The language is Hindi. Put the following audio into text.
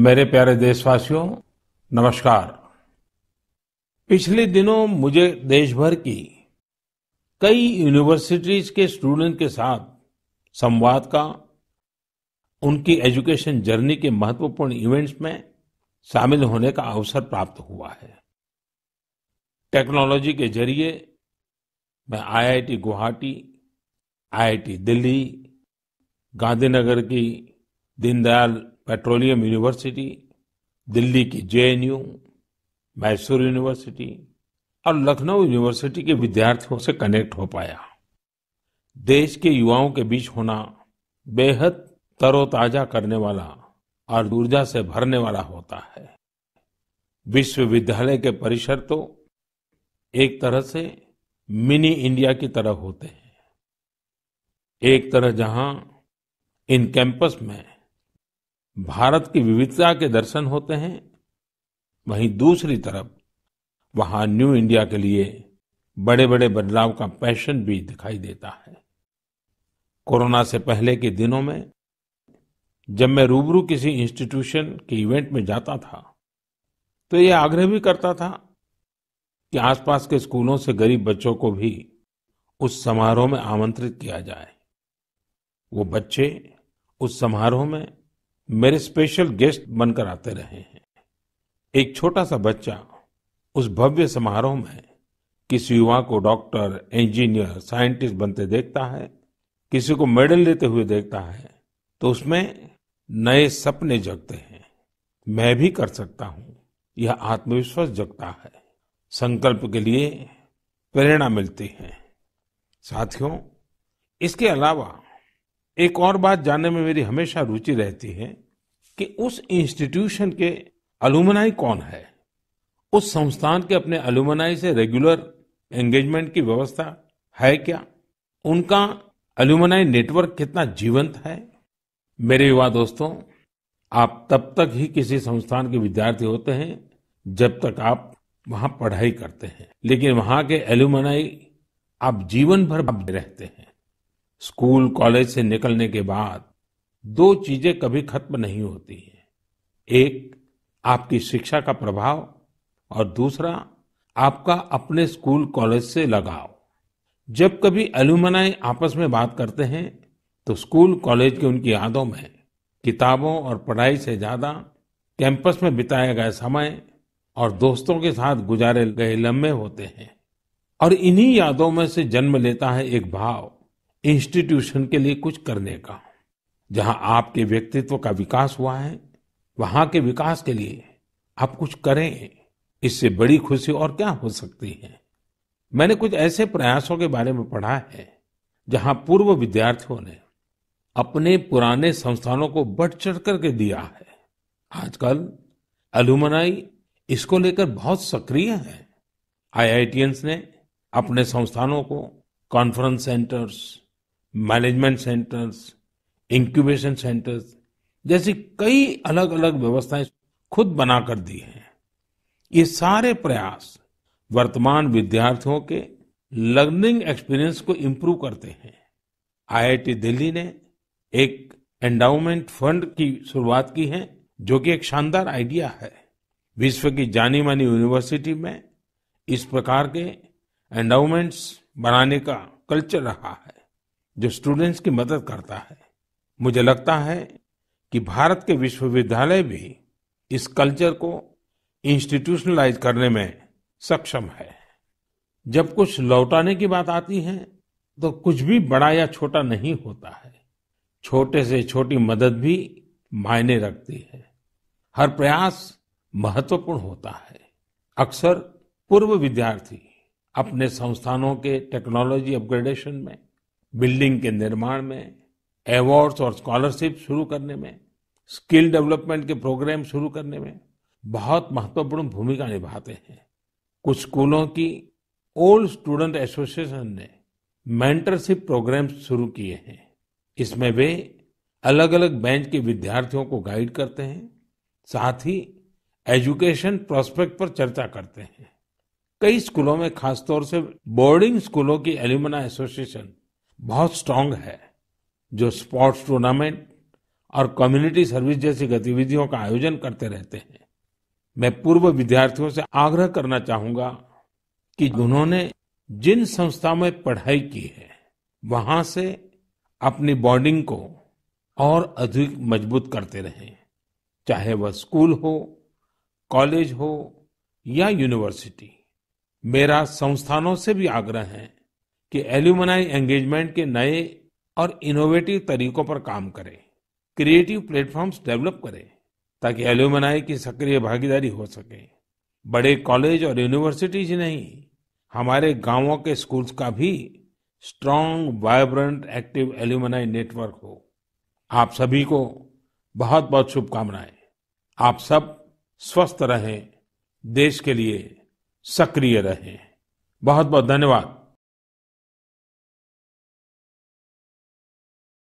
मेरे प्यारे देशवासियों, नमस्कार। पिछले दिनों मुझे देश भर की कई यूनिवर्सिटीज के स्टूडेंट के साथ संवाद का, उनकी एजुकेशन जर्नी के महत्वपूर्ण इवेंट्स में शामिल होने का अवसर प्राप्त हुआ है। टेक्नोलॉजी के जरिए मैं आईआईटी गुवाहाटी, आईआईटी दिल्ली, गांधीनगर की दीनदयाल पेट्रोलियम यूनिवर्सिटी, दिल्ली की जेएनयू, मैसूर यूनिवर्सिटी और लखनऊ यूनिवर्सिटी के विद्यार्थियों से कनेक्ट हो पाया। देश के युवाओं के बीच होना बेहद तरोताजा करने वाला और ऊर्जा से भरने वाला होता है। विश्वविद्यालय के परिसर तो एक तरह से मिनी इंडिया की तरह होते हैं। एक तरह जहां इन कैंपस में भारत की विविधता के दर्शन होते हैं, वहीं दूसरी तरफ वहां न्यू इंडिया के लिए बड़े बड़े बदलाव का पैशन भी दिखाई देता है। कोरोना से पहले के दिनों में जब मैं रूबरू किसी इंस्टीट्यूशन के इवेंट में जाता था, तो ये आग्रह भी करता था कि आसपास के स्कूलों से गरीब बच्चों को भी उस समारोह में आमंत्रित किया जाए। वो बच्चे उस समारोह में मेरे स्पेशल गेस्ट बनकर आते रहे हैं। एक छोटा सा बच्चा उस भव्य समारोह में किसी युवा को डॉक्टर, इंजीनियर, साइंटिस्ट बनते देखता है, किसी को मेडल लेते हुए देखता है, तो उसमें नए सपने जगते हैं। मैं भी कर सकता हूं, यह आत्मविश्वास जगता है। संकल्प के लिए प्रेरणा मिलती है। साथियों, इसके अलावा एक और बात जानने में मेरी हमेशा रुचि रहती है कि उस इंस्टीट्यूशन के अलुमनाई कौन है। उस संस्थान के अपने अलुमनाई से रेगुलर एंगेजमेंट की व्यवस्था है क्या? उनका अलुमनाई नेटवर्क कितना जीवंत है? मेरे युवा दोस्तों, आप तब तक ही किसी संस्थान के विद्यार्थी होते हैं जब तक आप वहां पढ़ाई करते हैं, लेकिन वहां के अलुमनाई आप जीवन भर रहते हैं। स्कूल, कॉलेज से निकलने के बाद दो चीजें कभी खत्म नहीं होती हैं। एक, आपकी शिक्षा का प्रभाव, और दूसरा, आपका अपने स्कूल, कॉलेज से लगाव। जब कभी अलुमनाई आपस में बात करते हैं तो स्कूल, कॉलेज की उनकी यादों में किताबों और पढ़ाई से ज्यादा कैंपस में बिताया गया समय और दोस्तों के साथ गुजारे गए लम्हे होते हैं। और इन्हीं यादों में से जन्म लेता है एक भाव इंस्टीट्यूशन के लिए कुछ करने का। जहां आपके व्यक्तित्व का विकास हुआ है, वहां के विकास के लिए आप कुछ करें। इससे बड़ी खुशी और क्या हो सकती है। मैंने कुछ ऐसे प्रयासों के बारे में पढ़ा है जहां पूर्व विद्यार्थियों ने अपने पुराने संस्थानों को बढ़ चढ़ करके दिया है। आजकल अलुमनाई इसको लेकर बहुत सक्रिय है। आईआईटियंस ने अपने संस्थानों को conference centres, management centres, incubation centres जैसी कई अलग अलग व्यवस्थाएं खुद बनाकर दी हैं। ये सारे प्रयास वर्तमान विद्यार्थियों के लर्निंग एक्सपीरियंस को इम्प्रूव करते हैं। आईआईटी दिल्ली ने एक एंडाउमेंट फंड की शुरुआत की है, जो कि एक शानदार आइडिया है। विश्व की जानी मानी यूनिवर्सिटी में इस प्रकार के एंडाउमेंट्स बनाने का कल्चर रहा है, जो स्टूडेंट्स की मदद करता है। मुझे लगता है कि भारत के विश्वविद्यालय भी इस कल्चर को इंस्टीट्यूशनलाइज करने में सक्षम है। जब कुछ लौटाने की बात आती है तो कुछ भी बड़ा या छोटा नहीं होता है। छोटे से छोटी मदद भी मायने रखती है। हर प्रयास महत्वपूर्ण होता है। अक्सर पूर्व विद्यार्थी अपने संस्थानों के टेक्नोलॉजी अपग्रेडेशन में, बिल्डिंग के निर्माण में, अवार्ड्स और स्कॉलरशिप शुरू करने में, स्किल डेवलपमेंट के प्रोग्राम शुरू करने में बहुत महत्वपूर्ण भूमिका निभाते हैं। कुछ स्कूलों की ओल्ड स्टूडेंट एसोसिएशन ने मेंटरशिप प्रोग्राम शुरू किए हैं। इसमें वे अलग अलग बैच के विद्यार्थियों को गाइड करते हैं, साथ ही एजुकेशन प्रोस्पेक्ट पर चर्चा करते हैं। कई स्कूलों में, खासतौर से बोर्डिंग स्कूलों की एल्यूमनाई एसोसिएशन बहुत स्ट्रांग है, जो स्पोर्ट्स टूर्नामेंट और कम्युनिटी सर्विस जैसी गतिविधियों का आयोजन करते रहते हैं। मैं पूर्व विद्यार्थियों से आग्रह करना चाहूंगा कि उन्होंने जिन संस्थाओं में पढ़ाई की है, वहां से अपनी बॉन्डिंग को और अधिक मजबूत करते रहें, चाहे वह स्कूल हो, कॉलेज हो या यूनिवर्सिटी। मेरा संस्थानों से भी आग्रह है कि एल्यूमनाई एंगेजमेंट के नए और इनोवेटिव तरीकों पर काम करें, क्रिएटिव प्लेटफॉर्म्स डेवलप करें, ताकि एल्यूमनाई की सक्रिय भागीदारी हो सके। बड़े कॉलेज और यूनिवर्सिटीज ही नहीं, हमारे गांवों के स्कूल्स का भी strong, vibrant, active alumni network हो। आप सभी को बहुत बहुत शुभकामनाएं। आप सब स्वस्थ रहें, देश के लिए सक्रिय रहें। बहुत बहुत धन्यवाद।